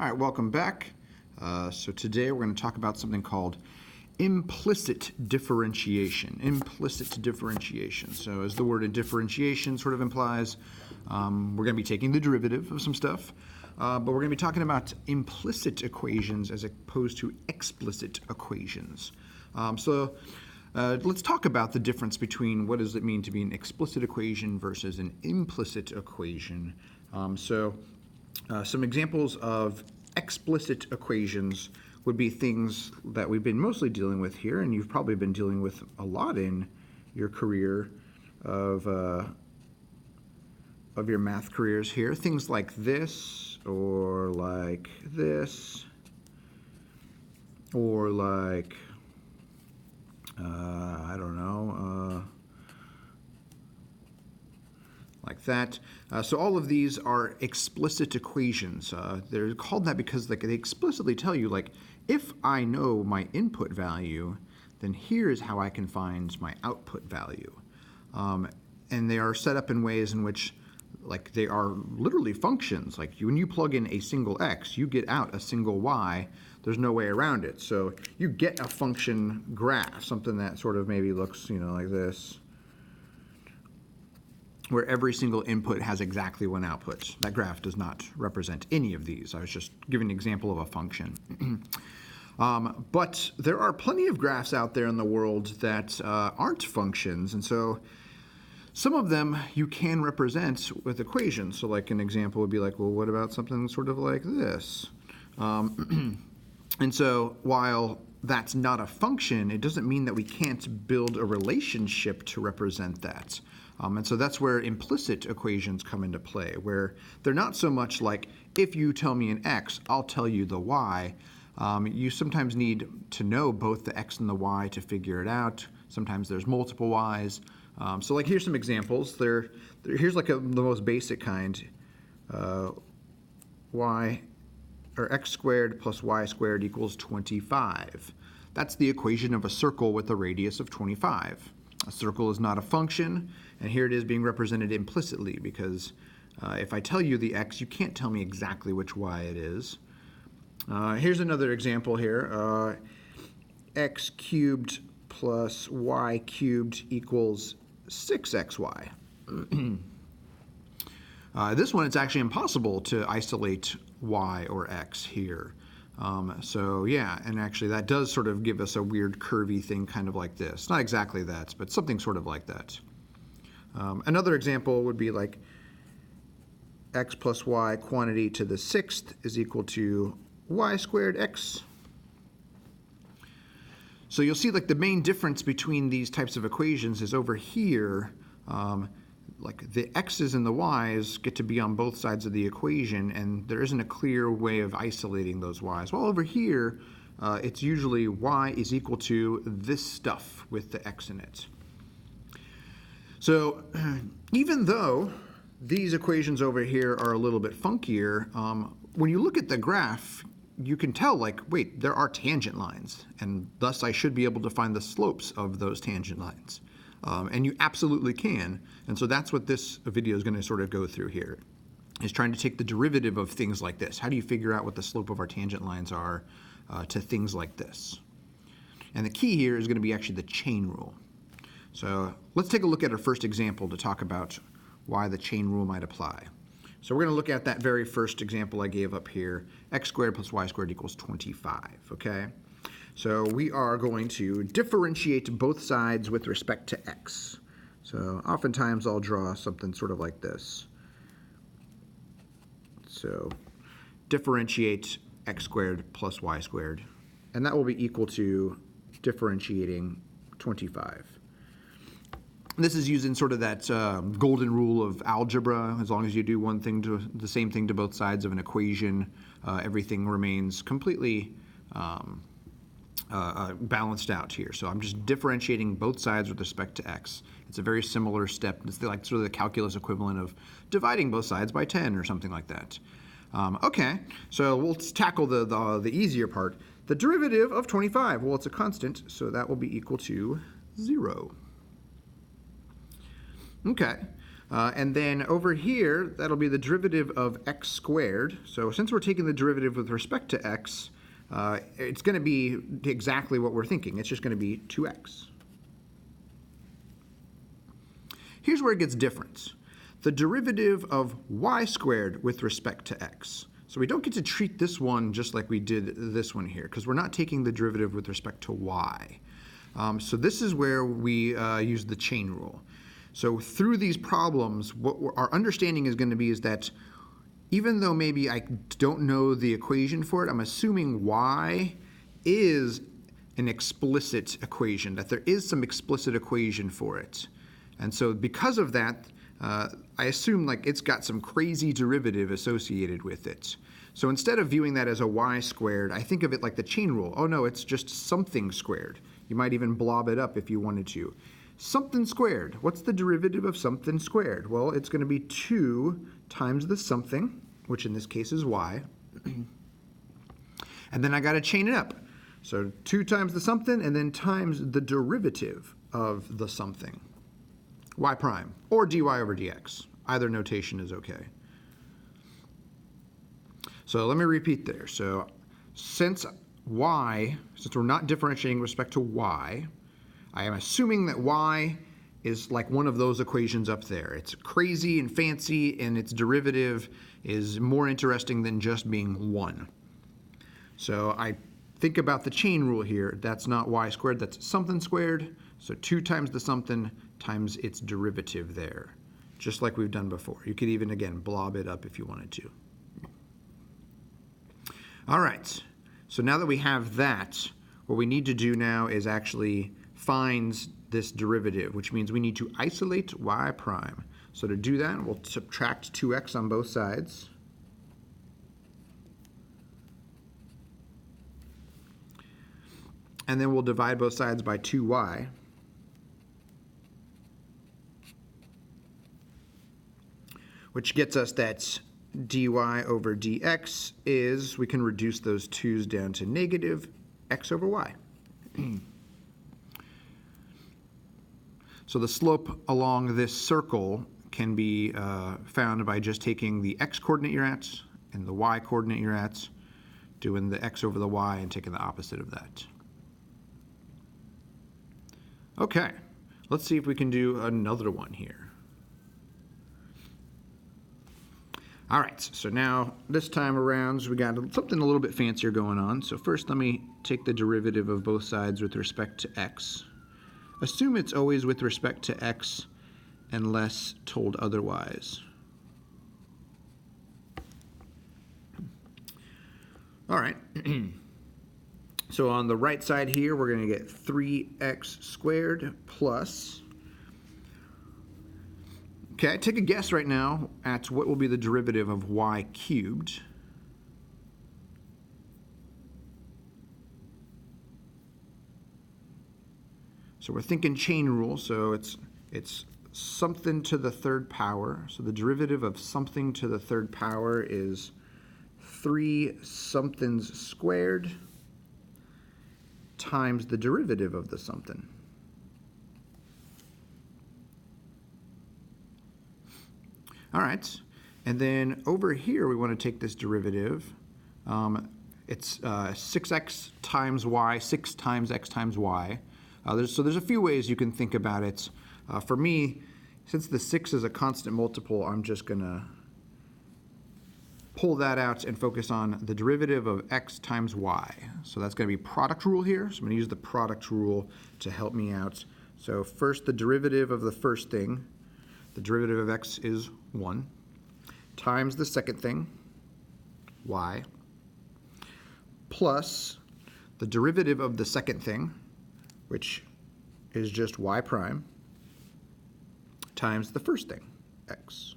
All right, welcome back. So today we're going to talk about something called implicit differentiation. Implicit differentiation. So as the word in differentiation sort of implies, we're going to be taking the derivative of some stuff, but we're going to be talking about implicit equations as opposed to explicit equations. Let's talk about the difference between what does it mean to be an explicit equation versus an implicit equation. Some examples of explicit equations would be things that we've been mostly dealing with here, and you've probably been dealing with a lot in your career of your math careers here. Things like this, or like this, or like, I don't know, like that. So all of these are explicit equations. They're called that because they explicitly tell you, like, if I know my input value, then here's how I can find my output value. And they are set up in ways in which, like, they are literally functions. Like, when you plug in a single x, you get out a single y. There's no way around it. So you get a function graph, something that sort of maybe looks, like this, where every single input has exactly one output. That graph does not represent any of these. I was just giving an example of a function. But there are plenty of graphs out there in the world that aren't functions, and so some of them you can represent with equations. So like an example would be like, well, what about something sort of like this? And so while that's not a function, it doesn't mean that we can't build a relationship to represent that. And so that's where implicit equations come into play, where they're not so much like, if you tell me an x, I'll tell you the y. You sometimes need to know both the x and the y to figure it out. Sometimes there's multiple y's. So like here's some examples. Here's like the most basic kind. X squared plus y squared equals 25. That's the equation of a circle with a radius of 25. A circle is not a function, and here it is being represented implicitly, because if I tell you the x, you can't tell me exactly which y it is. Here's another example here. X cubed plus y cubed equals 6xy. This one, it's actually impossible to isolate y or x here. So yeah, and actually that does sort of give us a weird curvy thing kind of like this. Not exactly that, but something sort of like that. Another example would be like x plus y quantity to the 6th is equal to y squared x. So you'll see like the main difference between these types of equations is over here, like the x's and the y's get to be on both sides of the equation, and there isn't a clear way of isolating those y's. Well, over here, it's usually y is equal to this stuff with the x in it. So even though these equations over here are a little bit funkier, when you look at the graph, you can tell, like, wait, there are tangent lines, and thus I should be able to find the slopes of those tangent lines. And you absolutely can. And so that's what this video is going to sort of go through here, is trying to take the derivative of things like this. How do you figure out what the slope of our tangent lines are to things like this? And the key here is going to be actually the chain rule. So let's take a look at our first example to talk about why the chain rule might apply. So we're going to look at that very first example I gave up here, x squared plus y squared equals 25, okay? So we are going to differentiate both sides with respect to x. So oftentimes I'll draw something sort of like this. So differentiate x squared plus y squared, and that will be equal to differentiating 25. This is using sort of that golden rule of algebra. As long as you do the same thing to both sides of an equation, everything remains completely balanced out here. So I'm just differentiating both sides with respect to x. It's a very similar step. It's like sort of the calculus equivalent of dividing both sides by 10 or something like that. Okay, so we'll tackle the easier part. The derivative of 25, well, it's a constant, so that will be equal to 0. Okay, And then over here, that'll be the derivative of x squared. So since we're taking the derivative with respect to x, it's going to be exactly what we're thinking. It's just going to be 2x. Here's where it gets different. The derivative of y squared with respect to x. So we don't get to treat this one just like we did this one here, because we're not taking the derivative with respect to y. So this is where we use the chain rule. So through these problems, what our understanding is going to be is that even though maybe I don't know the equation for it, I'm assuming y is an explicit equation, that there is some explicit equation for it. And so because of that, I assume like it's got some crazy derivative associated with it. So instead of viewing that as a y squared, I think of it like the chain rule. Oh no, it's just something squared. You might even blob it up if you wanted to. Something squared. What's the derivative of something squared? Well, it's going to be 2 times the something, which in this case is y. And then I got to chain it up. So 2 times the something and then times the derivative of the something. Y prime, or dy over dx. Either notation is okay. So let me repeat there. So since we're not differentiating with respect to y, I am assuming that y is like one of those equations up there. It's crazy and fancy, and its derivative is more interesting than just being 1. So I think about the chain rule here. That's not y squared, that's something squared. So 2 times the something times its derivative there, just like we've done before. You could even, again, blob it up if you wanted to. All right, so now that we have that, what we need to do now is actually find this derivative, which means we need to isolate y prime. So to do that, we'll subtract 2x on both sides. And then we'll divide both sides by 2y. Which gets us that dy over dx is, we can reduce those 2's down to negative x over y. So the slope along this circle can be found by just taking the x coordinate you're at and the y coordinate you're at, doing the x over the y and taking the opposite of that. Okay, let's see if we can do another one here. All right, so now this time around we got something a little bit fancier going on. So first let me take the derivative of both sides with respect to x. Assume it's always with respect to x unless told otherwise. All right, so on the right side here we're going to get 3x squared plus, okay, take a guess right now at what will be the derivative of y cubed. So we're thinking chain rule, so it's something to the third power. So the derivative of something to the third power is 3 somethings squared times the derivative of the something. All right, and then over here we want to take this derivative. It's 6x times y, 6 times x times y. So there's a few ways you can think about it. For me, since the 6 is a constant multiple, I'm just going to pull that out and focus on the derivative of x times y. So that's going to be product rule here. So I'm going to use the product rule to help me out. So first, the derivative of the first thing. The derivative of x is 1 times the second thing, y, plus the derivative of the second thing, which is just y prime, times the first thing, x.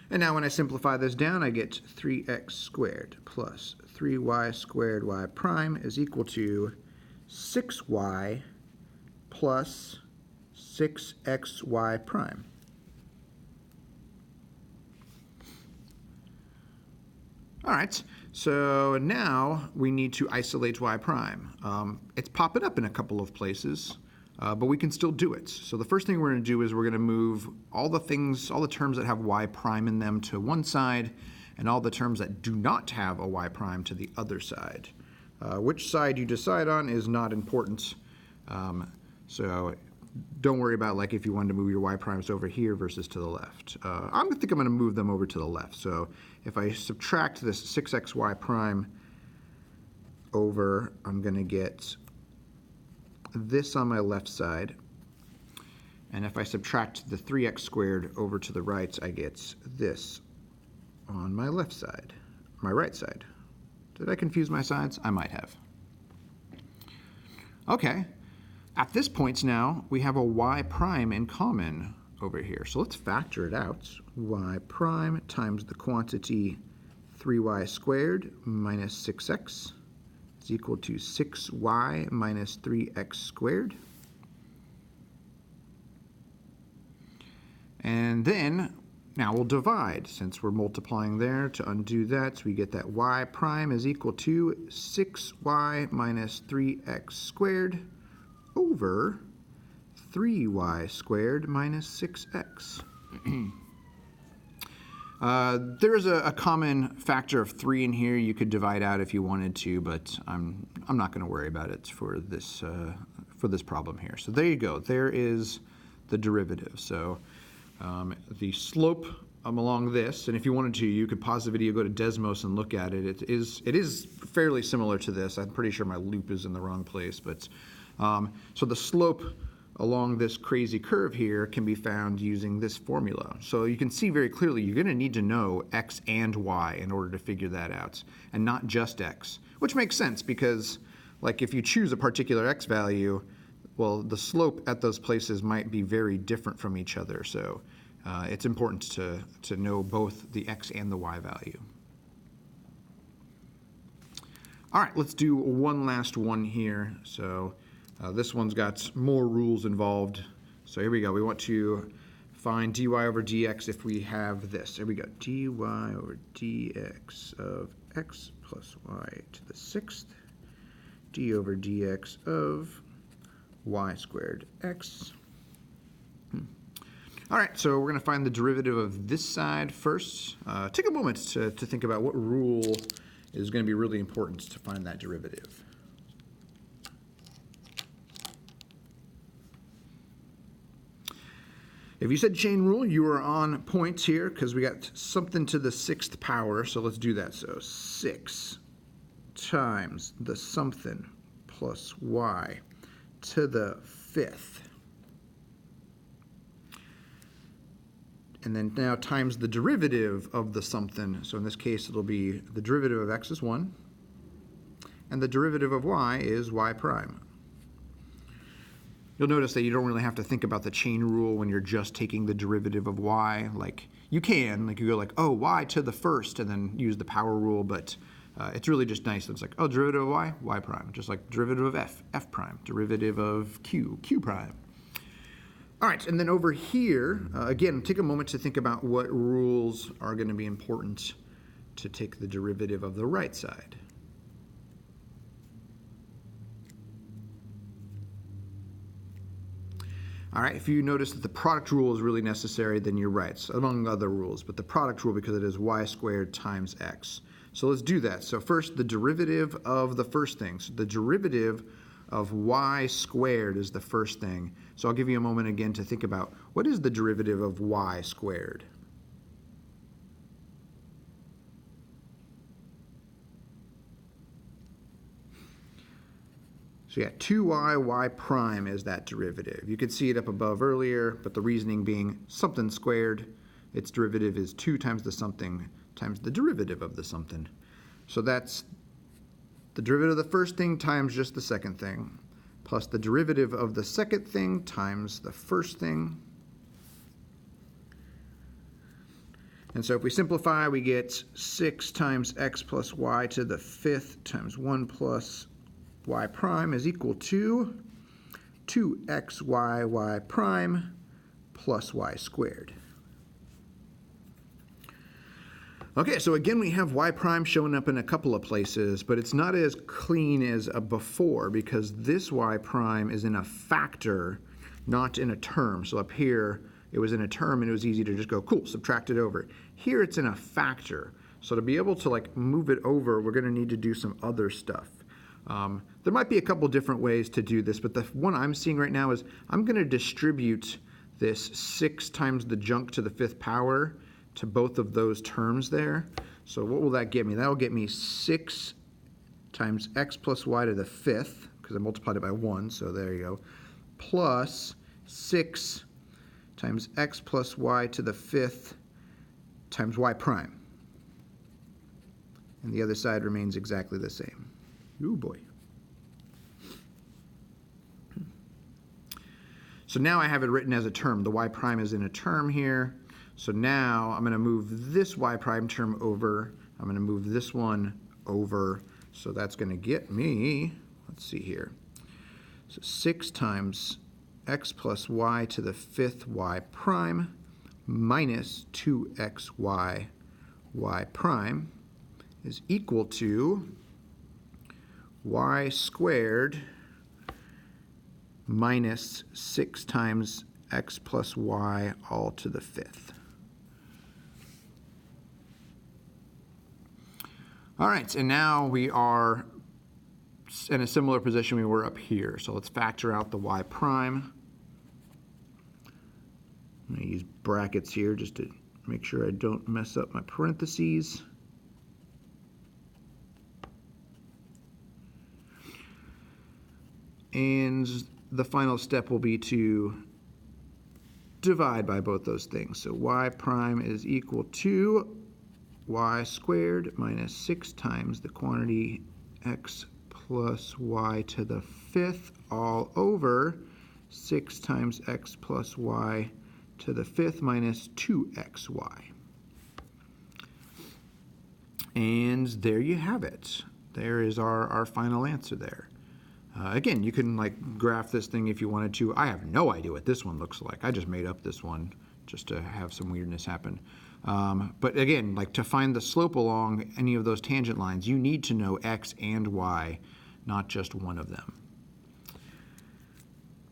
And now when I simplify this down, I get 3x squared plus 3y squared y prime is equal to 6y plus 6xy prime. All right, so now we need to isolate y prime. It's popping up in a couple of places. but we can still do it. So the first thing we're going to do is we're going to move all the terms that have y prime in them to one side, and all the terms that do not have a y prime to the other side. Which side you decide on is not important. So don't worry about like if you wanted to move your y primes over here versus to the left. I think I'm going to move them over to the left. So if I subtract this 6xy prime over, I'm going to get this on my left side. And if I subtract the 3x squared over to the right, I get this on my left side, my right side. Did I confuse my sides? I might have. Okay. At this point now, we have a y prime in common over here. So let's factor it out. Y prime times the quantity 3y squared minus 6x is equal to 6y minus 3x squared. And then, now we'll divide. Since we're multiplying there, to undo that, we get that y prime is equal to 6y minus 3x squared over 3y squared minus 6x. There's a common factor of 3 in here. You could divide out if you wanted to, but I'm not going to worry about it for this problem here. So there you go. There is the derivative. So the slope along this, and if you wanted to, you could pause the video, go to Desmos, and look at it. It is fairly similar to this. I'm pretty sure my loop is in the wrong place, but so the slope along this crazy curve here can be found using this formula. So you can see very clearly you're going to need to know x and y in order to figure that out, and not just x, which makes sense because like if you choose a particular x value, well, the slope at those places might be very different from each other. So it's important to know both the x and the y value. All right, let's do one last one here. So this one's got more rules involved. So here we go. We want to find dy over dx if we have this. Here we go. Dy over dx of x plus y to the 6th. D over dx of y squared x. All right, so we're going to find the derivative of this side first. Take a moment to think about what rule is going to be really important to find that derivative. If you said chain rule, you are on point here because we got something to the 6th power, so let's do that. So 6 times the something plus y to the 5th. And then now times the derivative of the something. So in this case, it'll be the derivative of x is 1, and the derivative of y is y prime. You'll notice that you don't really have to think about the chain rule when you're just taking the derivative of y. Like you can, like you go like, oh, y to the 1st, and then use the power rule, but it's really just nice. It's like, oh, derivative of y, y prime. Just like derivative of f, f prime. Derivative of q, q prime. All right, and then over here, again, take a moment to think about what rules are going to be important to take the derivative of the right side. All right, if you notice that the product rule is really necessary, then you're right, so among other rules, but the product rule because it is y squared times x. So let's do that. So first, the derivative of the first thing. So the derivative of y squared is the first thing. So I'll give you a moment again to think about what is the derivative of y squared? So yeah, 2y, y prime is that derivative. You could see it up above earlier, but the reasoning being something squared, its derivative is 2 times the something times the derivative of the something. So that's the derivative of the first thing times just the second thing, plus the derivative of the second thing times the first thing. And so if we simplify, we get 6 times x plus y to the 5th times 1 plus y prime is equal to 2xy y prime plus y squared. Okay, so again, we have y prime showing up in a couple of places, but it's not as clean as before because this y prime is in a factor, not in a term. So up here, it was in a term and it was easy to just go, cool, subtract it over. Here it's in a factor. So to be able to like move it over, we're gonna need to do some other stuff. There might be a couple different ways to do this, but the one I'm seeing right now is I'm gonna distribute this 6 times the junk to the 5th power to both of those terms there. So what will that get me? That will get me 6 times x plus y to the 5th, because I multiplied it by 1, so there you go, plus 6 times x plus y to the 5th times y prime. And the other side remains exactly the same. Ooh boy. So now I have it written as a term. The y prime is in a term here. So now I'm going to move this y prime term over. I'm going to move this one over. So that's going to get me, let's see here. So 6 times x plus y to the 5th y prime minus 2xy y prime is equal to y squared minus 6 times x plus y all to the 5th. All right, and now we are in a similar position we were up here. So let's factor out the y prime. I'm going to use brackets here just to make sure I don't mess up my parentheses. And the final step will be to divide by both those things. So y prime is equal to y squared minus 6 times the quantity x plus y to the 5th all over 6 times x plus y to the 5th minus 2xy. And there you have it. There is our final answer there. Again, you can like graph this thing if you wanted to. I have no idea what this one looks like. I just made up this one just to have some weirdness happen. But again, like to find the slope along any of those tangent lines, you need to know x and y, not just one of them.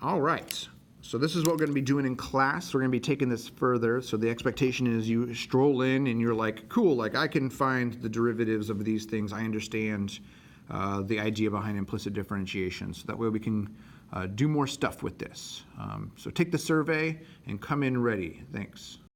All right, so this is what we're going to be doing in class. We're going to be taking this further. So the expectation is you stroll in and you're like, cool, like I can find the derivatives of these things. I understand the idea behind implicit differentiation. So that way we can do more stuff with this. So take the survey and come in ready. Thanks.